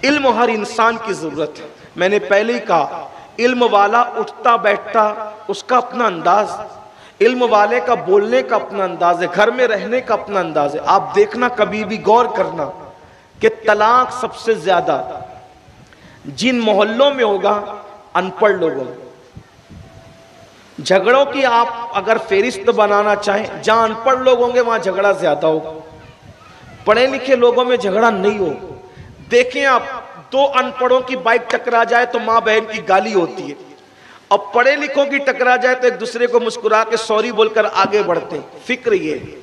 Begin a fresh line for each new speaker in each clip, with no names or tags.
علم ہر انسان کی ضرورت ہے. میں نے پہلے ہی کہا علم والا اٹھتا بیٹھتا اس کا اپنا انداز، علم والے کا بولنے کا اپنا انداز ہے، گھر میں رہنے کا اپنا انداز ہے. آپ دیکھنا کبھی بھی غور کرنا کہ طلاق سب سے زیادہ جن محلوں میں ہوگا ان پڑھ لوگوں میں. جھگڑوں کی آپ اگر فہرست بنانا چاہیں جہاں ان پڑھ لوگ ہوں گے وہاں جھگڑا زیادہ ہوگا، پڑھے لکھے لوگوں میں جھگڑا نہیں ہو. دیکھیں آپ دو ان پڑھوں کی بائک ٹکرا جائے تو ماں بہن کی گالی ہوتی ہے، اور پڑھے لکھوں کی ٹکرا جائے تو ایک دوسرے کو مسکرا کے سوری بول کر آگے بڑھتے ہیں. فکر یہ ہے.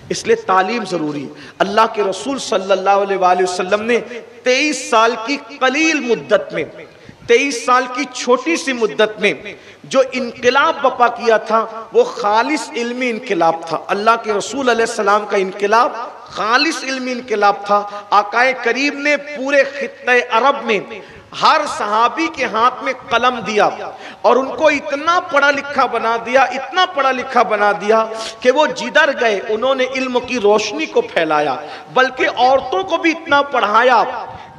اس لیے تعلیم ضروری ہے. اللہ کے رسول صلی اللہ علیہ وآلہ وسلم نے 23 سال کی قلیل مدت میں، 23 سال کی چھوٹی سی مدت میں جو انقلاب برپا کیا تھا وہ خالص علمی انقلاب تھا. اللہ کے رسول علیہ السلام کا انقلاب خالص علمی انقلاب تھا. آقا کریم نے پورے خطہ عرب میں ہر صحابی کے ہاتھ میں قلم دیا اور ان کو اتنا پڑھا لکھا بنا دیا، اتنا پڑھا لکھا بنا دیا کہ وہ جدھر گئے انہوں نے علم کی روشنی کو پھیلایا، بلکہ عورتوں کو بھی اتنا پڑھایا.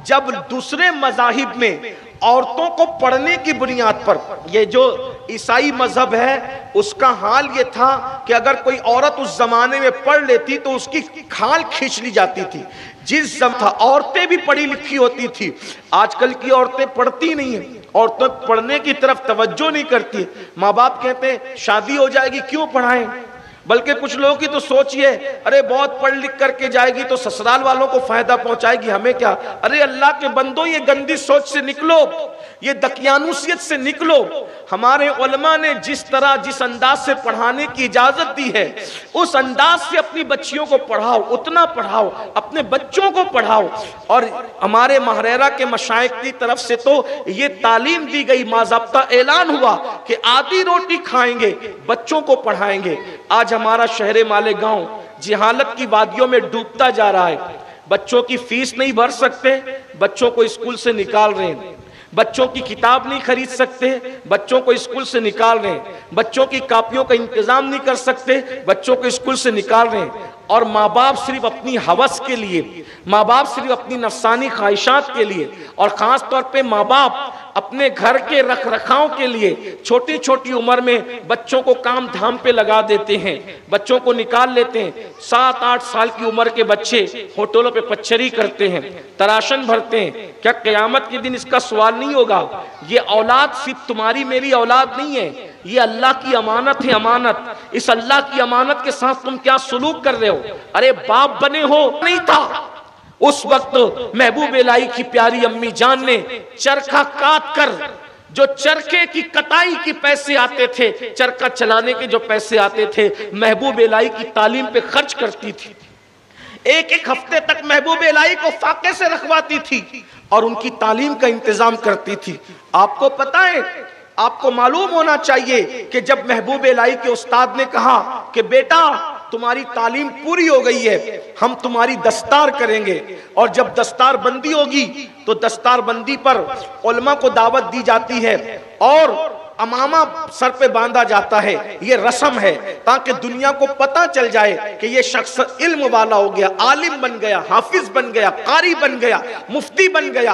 جب دوسرے مذاہب میں عورتوں کو پڑھنے کی بنیاد پر، یہ جو عیسائی مذہب ہے اس کا حال یہ تھا کہ اگر کوئی عورت اس زمانے میں پڑھ لیتی تو اس کی کھال کھینچ لی جاتی تھی. جس زمانہ عورتیں بھی پڑھی لکھی ہوتی تھی. آج کل کی عورتیں پڑھتی نہیں ہیں، عورتیں پڑھنے کی طرف توجہ نہیں کرتی. ماں باپ کہتے ہیں شادی ہو جائے گی کیوں پڑھائیں، بلکہ کچھ لوگوں کی تو سوچ یہ ہے ارے بہت پڑھ لکھ کر کے جائے گی تو سسرال والوں کو فائدہ پہنچائے گی، ہمیں کیا. ارے اللہ کے بندوں یہ گندی سوچ سے نکلو، یہ دقیانوسیت سے نکلو. ہمارے علماء نے جس طرح جس انداز سے پڑھانے کی اجازت دی ہے اس انداز سے اپنی بچیوں کو پڑھاؤ، اتنا پڑھاؤ، اپنے بچوں کو پڑھاؤ. اور ہمارے ماہرہ کے مشائخ کی طرف سے تو یہ تعلیم دی گئی، باضابطہ اعلان ہوا کہ آدھی روٹی کھائیں گے بچوں کو پڑھائیں گے. آج ہمارا شہر مالیگاؤں جہالت کی وادیوں میں ڈوبتا جا رہا ہے. بچوں کی فیس نہیں بھر سکتے، بچوں کو اسکول سے نکال رہے ہیں. بچوں کی کتاب نہیں خرید سکتے، بچوں کو اسکول سے نکال رہے ہیں. بچوں کی کاپیوں کا انتظام نہیں کر سکتے، بچوں کو اسکول سے نکال رہے ہیں. اور ماں باپ صرف اپنی ہوس کے لیے، ماں باپ صرف اپنی نفسانی خواہشات کے لیے، اور خاص طور پہ ماں باپ اپنے گھر کے رکھ رکھاؤ کے لیے چھوٹی چھوٹی عمر میں بچوں کو کام دھام پہ لگا دیتے ہیں، بچوں کو نکال لیتے ہیں. 7-8 سال کی عمر کے بچے ہوٹلوں پہ پچھری کرتے ہیں، تراشن بھرتے ہیں. کیا قیامت کے دن اس کا سوال نہیں ہوگا؟ یہ اولاد صرف تمہاری میری اولاد نہیں ہے، یہ اللہ کی امانت ہے. امانت، اس اللہ کی امانت کے ساتھ تم کیا سلوک کر رہے ہو؟ ارے باپ بنے ہو نہیں تھا اس وقت محبوب الہی کی پیاری امی جان نے چرخہ کاٹ کر، جو چرخے کی کٹائی کی پیسے آتے تھے، چرخہ چلانے کے جو پیسے آتے تھے، محبوب الہی کی تعلیم پہ خرچ کرتی تھی. ایک ہفتے تک محبوب الہی کو فاقے سے رکھواتی تھی اور ان کی تعلیم کا انتظام کرتی تھی. آپ کو پتہ ہے، آپ کو معلوم ہونا چاہیے کہ جب محبوب الہی کے استاد نے کہا کہ بیٹا تمہاری تعلیم پوری ہو گئی ہے، ہم تمہاری دستار کریں گے، اور جب دستار بندی ہوگی تو دستار بندی پر علماء کو دعوت دی جاتی ہے اور امامہ سر پہ باندھا جاتا ہے. یہ رسم ہے تاکہ دنیا کو پتہ چل جائے کہ یہ شخص علم والا ہو گیا، عالم بن گیا، حافظ بن گیا، قاری بن گیا، مفتی بن گیا،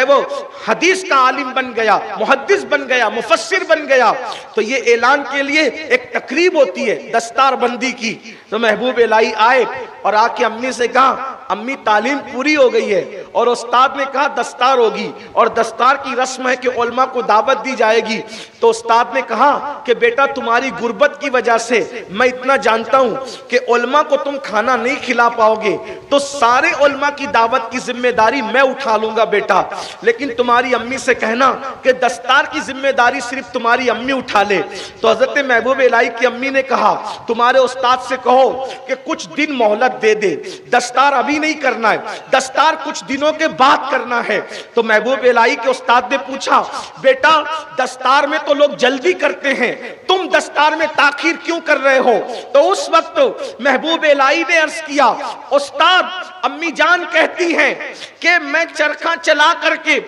وہ حدیث کا عالم بن گیا، محدث بن گیا، مفسر بن گیا. تو یہ اعلان کے لیے ایک تقریب ہوتی ہے دستار بندی کی. تو محبوب الہی آئے اور آ کے امی سے کہا امی تعلیم پوری ہو گئی ہے، اور استاد نے کہا دستار ہوگی، اور دستار کی رسم ہے کہ علماء کو دعوت دی جائے گی. تو استاد نے کہا کہ بیٹا تمہاری غربت کی وجہ سے میں اتنا جانتا ہوں کہ علماء کو تم کھانا نہیں کھلا پاؤ گے، تو سارے علماء کی دعوت کی ذمہ داری میں اٹھا لوں گا بیٹا، لیکن تمہاری امی سے کہنا کہ دستار کی ذمہ داری صرف تمہاری امی اٹھا لے. تو حضرت محبوب الہی کی امی نے کہا تمہارے استاد سے کہو کہ کچھ دن مہلت دے دے، دستار ابھی نہیں کرنا ہے، دستار کچھ دنوں کے بعد کرنا ہے. تو محبوب الہی کے استاد نے پوچھا بیٹا دستار میں تو لوگ جلدی کرتے ہیں، تم دستار میں تاخیر کیوں کر رہے ہو؟ تو اس وقت محبوب الہی نے عرض کیا استاد امی جان کہتی ہیں کہ میں چرخہ چلا کر کے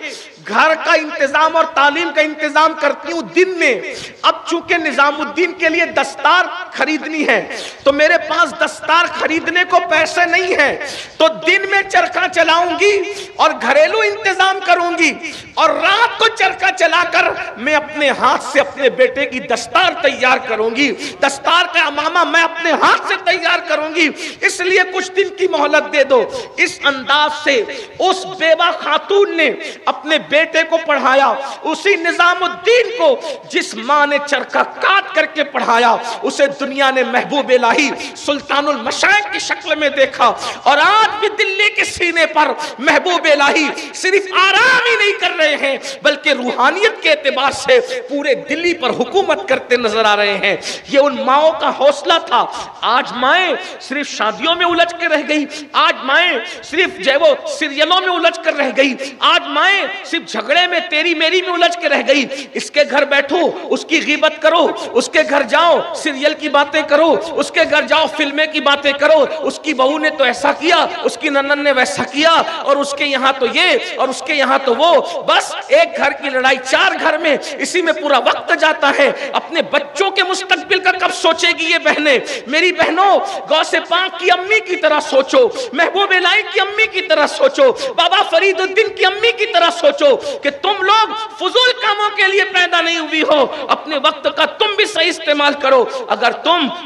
گھر کا انتظام اور تعلیم کا انتظام کرتی ہوں دن میں. اب چونکہ نظام الدین کے لیے دستار خریدنی ہے تو میرے پاس دستار خریدنے کو پیسے نہیں ہیں، تو دن میں چرخہ چلاؤں گی اور گھریلو انتظام کروں گی، اور رات کو چرخہ چلا کر میں اپنے ہاتھ سے اپنے بیٹے کی دستار تیار کروں گی، دستار کا امامہ میں اپنے ہاتھ سے تیار کروں گی، اس لیے کچھ دن کی مہلت دے دو۔ اس انداز سے اس بیوہ خاتون نے اپنے بیٹے کو پڑھایا، اسی نظام الدین کو جس ماں نے چرخہ کاٹ کر کے پڑھایا، اسے دنیا نے محبوب الہی سلطان المشائخ کی شکل میں دیکھا، اور آج بھی دلی کے سینے پر محبوب الہی صرف آرام ہی نہیں کر رہے ہیں بلکہ روحانیت کے اعتبار سے پورے دلی پر حکومت کرتے نظر آ رہے ہیں۔ یہ ان ماؤں کا حوصلہ تھا۔ آج مائیں صرف شادیوں میں الجھ کے رہ گئی، آج مائیں صرف وہ سیریلوں میں الجھ کر رہ گئی، آج مائیں صرف جھگڑے میں تیری میری میں الجھ کے رہ گئی۔ اس کے گھر بیٹھو اس کی غیبت کرو، اس کے گھر جاؤ سیریل کی باتیں کرو، اس کے گھر جاؤ فلمیں کی باتیں کرو، اس کی بہو نے تو ایسا کیا، اس کی ننن نے ویسا کیا، اور اس کے یہاں تو یہ اور اس کے یہاں تو وہ، بس ایک گھر کی لڑائی چار گھر میں، اسی میں پورا وقت جاتا ہے۔ اپنے بچوں کے مستقبل کا کب سوچے گی یہ بہنیں؟ میری بہنوں، غوث پاک کی امی کی طرح سوچو، محبوب الہی کی امی کی طرح سوچو، بابا فرید الدین کی امی کی طرح سوچو کہ تم لوگ فضول کاموں کے لیے پیدا نہیں ہوئی ہو، اپنے وقت کا تم بھی صحیح استعمال کرو۔ اگر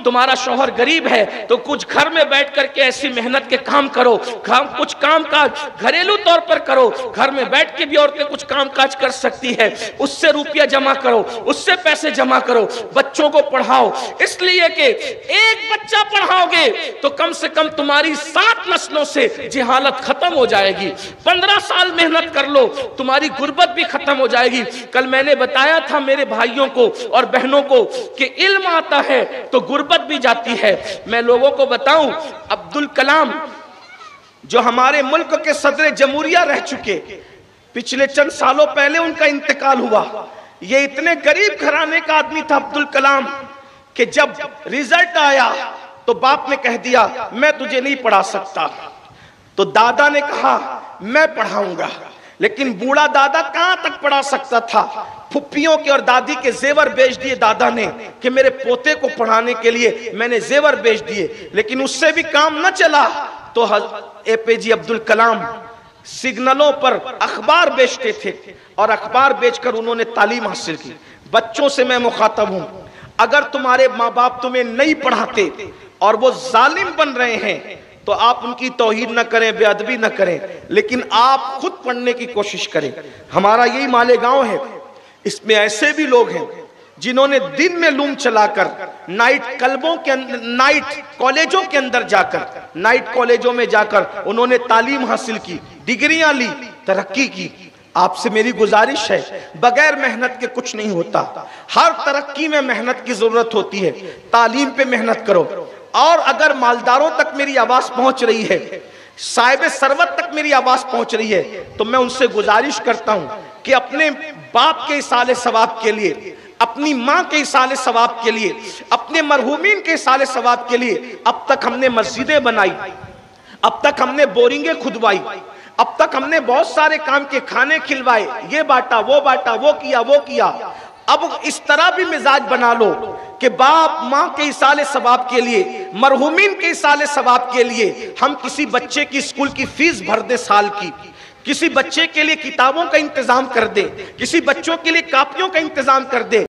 تمہارا شوہر غریب ہے تو کچھ گھر میں بیٹھ کر کے ایسی محنت کے کام کرو، کچھ کام کاج گھریلو طور پر کرو، گھر میں بیٹھ کے بھی عورتیں کچھ کام کاج کر سکتی ہے، اس سے روپیہ جمع کرو، اس سے پیسے جمع کرو، بچوں کو پڑھاؤ، اس لیے کہ ایک بچہ پڑھاؤ گے تو کم سے کم تمہاری 7 نسلوں سے جہالت ختم ہو جائے گی۔ 15 سال محنت کر لو، تمہاری غربت بھی ختم ہو جائے گی۔ کل میں نے بتایا تھا میرے بھائیوں کو اور بہنوں کو کہ علم آتا ہے تو غربت بھی جاتی ہے۔ میں لوگوں کو بتاؤں، عبدالکلام جو ہمارے ملک کے صدر جمہوریہ رہ چکے، پچھلے چند سالوں پہلے ان کا انتقال ہوا۔ یہ اتنے غریب گھرانے کا آدمی تھا عبدالکلام کہ جب ریزلٹ آیا تو باپ نے کہہ دیا میں تجھے نہیں پڑھا سکتا، تو دادا نے کہا میں پڑھاؤں گا، لیکن بوڑھا دادا کہاں تک پڑھا سکتا تھا؟ پھپھیوں کے اور دادی کے زیور بیچ دیے دادا نے کہ میرے پوتے کو پڑھانے کے لیے میں نے زیور بیچ دیے، لیکن اس سے بھی کام نہ چلا تو اے پی جے عبدالکلام سگنلوں پر اخبار بیچتے تھے، اور اخبار بیچ کر انہوں نے تعلیم حاصل کی۔ بچوں سے میں مخاطب ہوں، اگر تمہارے ماں باپ تمہیں نہیں پڑھاتے اور وہ ظالم بن رہے ہیں تو آپ ان کی توہین نہ کریں، بے ادبی نہ کریں، لیکن آپ خود پڑھنے کی کوشش کریں۔ ہمارا یہی مالیگاؤں ہے، اس میں ایسے بھی لوگ ہیں جنہوں نے دن میں لوم چلا کر نائٹ کالجوں کے اندر جا کر، نائٹ کالجوں میں جا کر انہوں نے تعلیم حاصل کی، ڈگریاں لی، ترقی کی۔ آپ سے میری گزارش ہے، بغیر محنت کے کچھ نہیں ہوتا، ہر ترقی میں محنت کی ضرورت ہوتی ہے، تعلیم پہ محنت کرو۔ اور اگر مالداروں تک میری آواز پہنچ رہی ہے، صاحب ثروت تک میری آواز پہنچ رہی ہے، تو میں ان سے گزارش کرتا ہوں کہ اپنے باپ کے ایصال ثواب کے لیے، اپنی ماں کے ایصال ثواب کے لیے، اپنے مرحومین کے ایصال ثواب کے لیے، اب تک ہم نے مسجدیں بنائی، اب تک ہم نے بورنگیں کھدوائی، اب تک ہم نے بہت سارے کام کے کھانے کھلوائے، یہ باٹا وہ کیا۔ اب اس طرح بھی مزاج بنا لو کہ باپ ماں کے ایصال ثواب کے لیے، مرحومین کے ایصال ثواب کے لیے ہم کسی بچے کی اسکول کی فیس بھر دیں، سال کی کسی بچے کے لیے کتابوں کا انتظام کر دیں، کسی بچوں کے لیے کاپیوں کا انتظام کر دیں۔